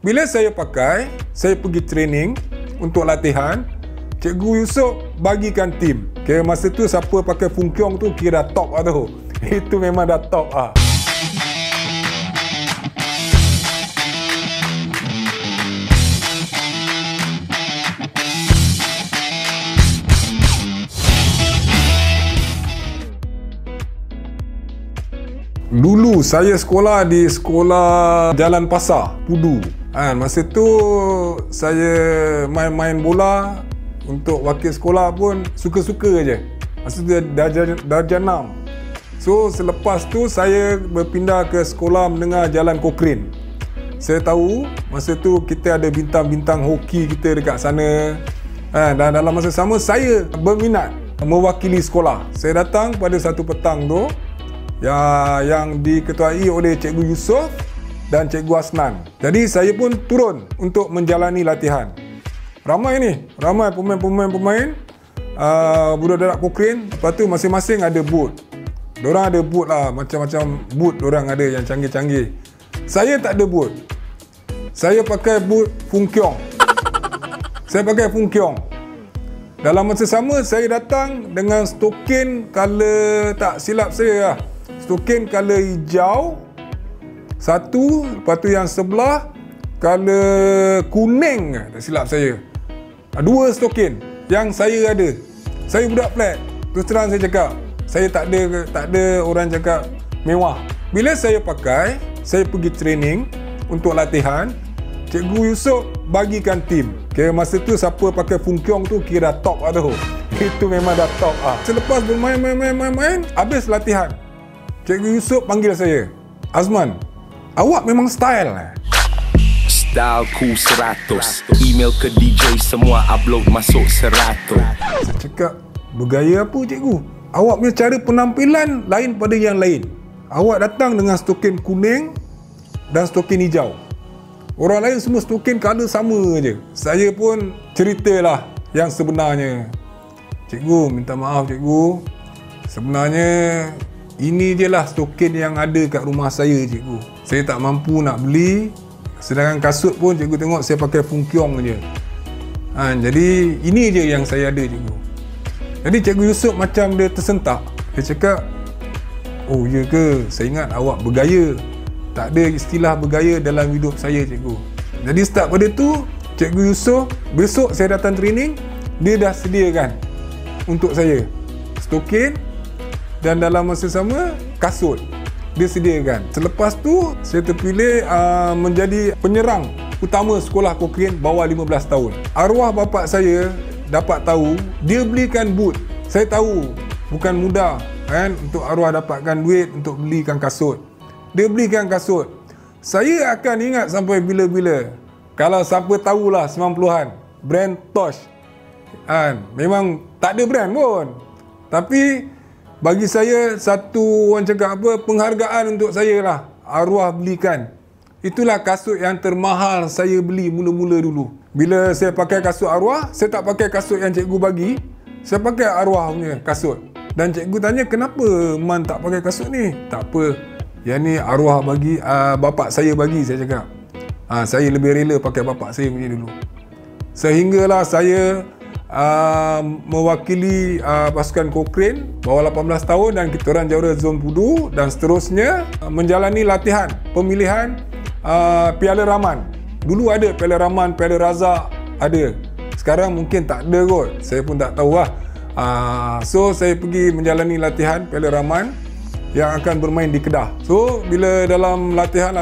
Bila saya pakai, saya pergi training untuk latihan, Cikgu Yusof bagikan tim. Kira masa tu siapa pakai Fung Kiong tu kira dah top lah tu. Itu memang dah top lah. Dulu saya sekolah di sekolah Jalan Pasar, Pudu. Masa tu saya main-main bola untuk wakil sekolah pun suka-suka je. Masa tu darjah 6. So selepas tu saya berpindah ke sekolah menengah Jalan Cochrane. Saya tahu masa tu kita ada bintang-bintang hoki kita dekat sana. Dan dalam masa sama saya berminat mewakili sekolah. Saya datang pada satu petang tu yang diketuai oleh Cikgu Yusof dan Cikgu Asnan. Jadi saya pun turun untuk menjalani latihan. Ramai pemain-pemain budak-budak Cochrane. Lepas tu masing-masing ada boot. Diorang ada boot lah, macam-macam boot diorang ada yang canggih-canggih. Saya tak ada boot. Saya pakai boot Fung Kiong. Saya pakai Fung Kiong. Dalam masa sama saya datang dengan stokin color, tak silap saya lah, stokin color hijau satu, lepas tu yang sebelah color kuning, tak silap saya. Dua stokin yang saya ada. Saya budak flat. Terus terang saya cakap, saya tak ada orang cakap mewah. Bila saya pakai, saya pergi training untuk latihan, Cikgu Yusof bagikan tim. Kira masa tu siapa pakai Fung Kiong tu kira dah top lah tu. Itu memang dah top lah. Selepas bermain, habis latihan, Cikgu Yusof panggil saya, "Azman, awak memang style lah." Styleku 100, email ke DJ semua upload masuk 100. Saya cakap, "Bergaya apa cikgu? Awak punya cara penampilan lain pada yang lain. Awak datang dengan stokin kuning dan stokin hijau. Orang lain semua stokin color sama je." Saya pun ceritalah yang sebenarnya. "Cikgu, minta maaf cikgu. Sebenarnya ini je lah stokin yang ada kat rumah saya cikgu. Saya tak mampu nak beli. Sedangkan kasut pun cikgu tengok saya pakai Fung Kiong je. Jadi ini je yang saya ada cikgu." Jadi Cikgu Yusof macam dia tersentak. Dia cakap, "Oh ya ke? Saya ingat awak bergaya. Tak ada istilah bergaya dalam hidup saya cikgu." Jadi start pada tu, Cikgu Yusof, besok saya datang training, dia dah sediakan untuk saya stokin dan dalam masa sama kasut dia sediakan. Selepas tu saya terpilih menjadi penyerang utama sekolah Cochrane bawah 15 tahun. Arwah bapa saya dapat tahu, dia belikan boot. Saya tahu bukan mudah kan untuk arwah dapatkan duit untuk belikan kasut. Dia belikan kasut. Saya akan ingat sampai bila-bila. Kalau siapa tahulah 90-an, brand Tosh. Memang tak ada brand pun. Tapi bagi saya satu orang cakap apa, penghargaan untuk saya lah. Arwah belikan. Itulah kasut yang termahal saya beli mula-mula dulu. Bila saya pakai kasut arwah, saya tak pakai kasut yang cikgu bagi. Saya pakai arwah punya kasut. Dan cikgu tanya, "Kenapa Man tak pakai kasut ni?" "Tak apa. Yang ni arwah bagi, bapak saya bagi," saya cakap. Saya lebih rela pakai bapak saya punya dulu. Sehinggalah saya mewakili pasukan Cochrane bawah 18 tahun dan kita orang juara zon Pudu dan seterusnya menjalani latihan pemilihan Piala Rahman. Dulu ada Piala Rahman, Piala Razak ada. Sekarang mungkin tak ada kot. Saya pun tak tahu lah. So saya pergi menjalani latihan Piala Rahman yang akan bermain di Kedah. So bila dalam latihan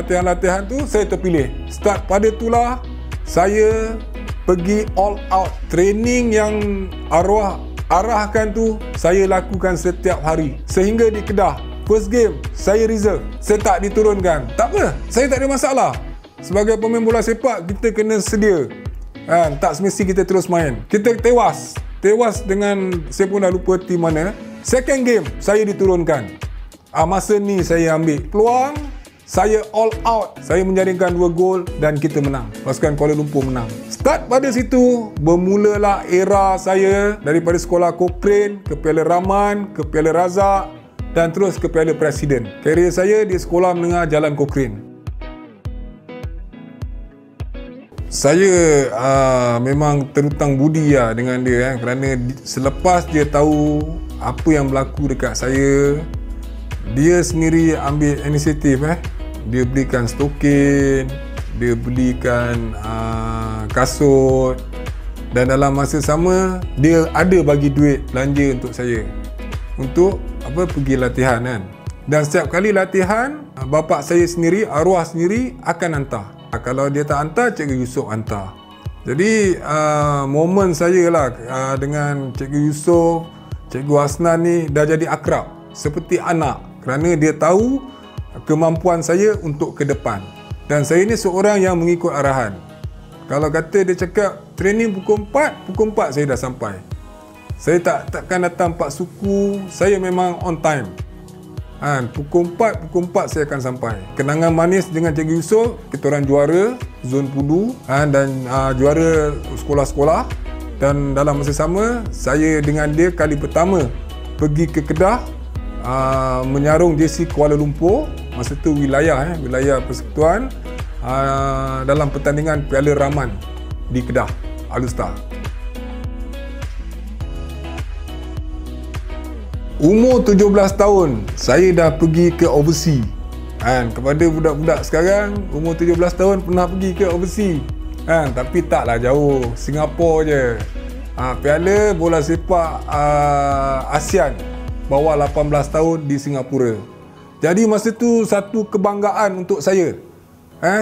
tu saya terpilih. Start pada itulah saya pergi all out. Training yang arwah arahkan tu saya lakukan setiap hari. Sehingga di Kedah, first game saya reserve. Saya tak diturunkan. Tak apa, saya tak ada masalah. Sebagai pemain bola sepak, kita kena sedia. Tak semesti kita terus main. Kita tewas dengan, saya pun dah lupa tim mana. Second game saya diturunkan. Masa ni saya ambil peluang, saya all out. Saya menjaringkan 2 gol dan kita menang. Pasukan Kuala Lumpur menang. Start pada situ, bermulalah era saya daripada sekolah Cochrane ke Piala Rahman, ke Piala Razak dan terus ke Piala Presiden. Karier saya di sekolah menengah Jalan Cochrane. Saya memang terhutang budi lah dengan dia kerana selepas dia tahu apa yang berlaku dekat saya, dia sendiri ambil inisiatif dia belikan stokin, dia belikan kasut, dan dalam masa sama dia ada bagi duit belanja untuk saya untuk pergi latihan kan. Dan setiap kali latihan, bapa saya sendiri, arwah sendiri akan hantar. Kalau dia tak hantar, Cikgu Yusof hantar. Jadi momen saya lah dengan Cikgu Yusof, Cikgu Hasnan ni dah jadi akrab seperti anak kerana dia tahu kemampuan saya untuk ke depan. Dan saya ni seorang yang mengikut arahan. Kalau kata dia cakap training pukul 4 saya dah sampai. Saya takkan datang 4 suku, saya memang on time. Pukul 4 saya akan sampai. Kenangan manis dengan Cikgu Yusof, kita orang juara Zon Pudu dan juara sekolah-sekolah. Dan dalam masa sama, saya dengan dia kali pertama pergi ke Kedah menyarung JC Kuala Lumpur. Masa tu wilayah persekutuan dalam pertandingan Piala Rahman di Kedah, All-Star. Umur 17 tahun saya dah pergi ke overseas. Kepada budak-budak sekarang umur 17 tahun pernah pergi ke overseas. Tapi taklah jauh, Singapura je. Piala bola sepak ASEAN bawah 18 tahun di Singapura. Jadi masa tu satu kebanggaan untuk saya.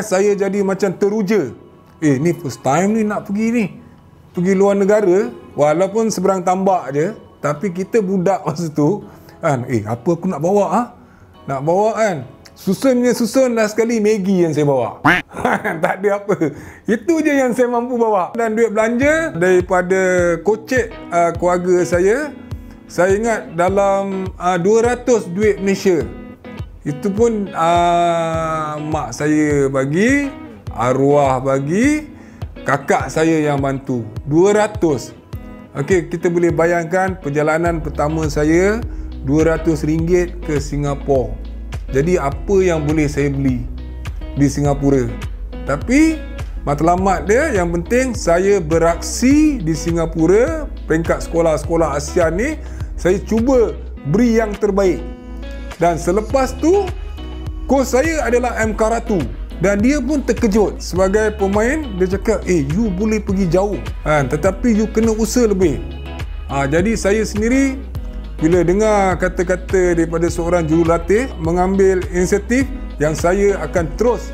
Saya jadi macam teruja. Ni first time ni nak pergi ni. Pergi luar negara, walaupun seberang tambak je, tapi kita budak masa tu apa aku nak bawa Nak bawa susun dah sekali Maggi yang saya bawa. Tak ada apa. Itu je yang saya mampu bawa. Dan duit belanja daripada kocek keluarga saya ingat dalam 200 duit Malaysia. Itu pun mak saya bagi, arwah bagi, kakak saya yang bantu. 200. Okey, kita boleh bayangkan perjalanan pertama saya RM200 ke Singapura. Jadi apa yang boleh saya beli di Singapura? Tapi matlamat dia yang penting saya beraksi di Singapura, peringkat sekolah-sekolah ASEAN ni saya cuba beri yang terbaik. Dan selepas tu coach saya adalah M. Karatu. Dan dia pun terkejut. Sebagai pemain, dia cakap, you boleh pergi jauh. Tetapi you kena usaha lebih. Jadi saya sendiri, bila dengar kata-kata daripada seorang jurulatih, mengambil inisiatif yang saya akan terus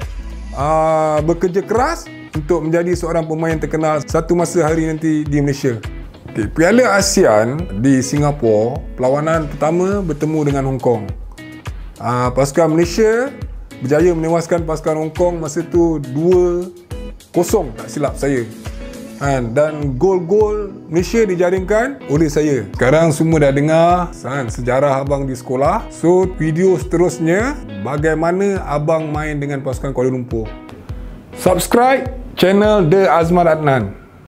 bekerja keras untuk menjadi seorang pemain terkenal satu masa hari nanti di Malaysia. Piala ASEAN di Singapura, perlawanan pertama bertemu dengan Hong Kong. Pasukan Malaysia berjaya menewaskan pasukan Hong Kong masa tu 2-0 tak silap saya. Dan gol-gol Malaysia dijaringkan oleh saya. Sekarang semua dah dengar sejarah abang di sekolah. So video seterusnya bagaimana abang main dengan pasukan Kuala Lumpur. Subscribe channel The Azman Adnan.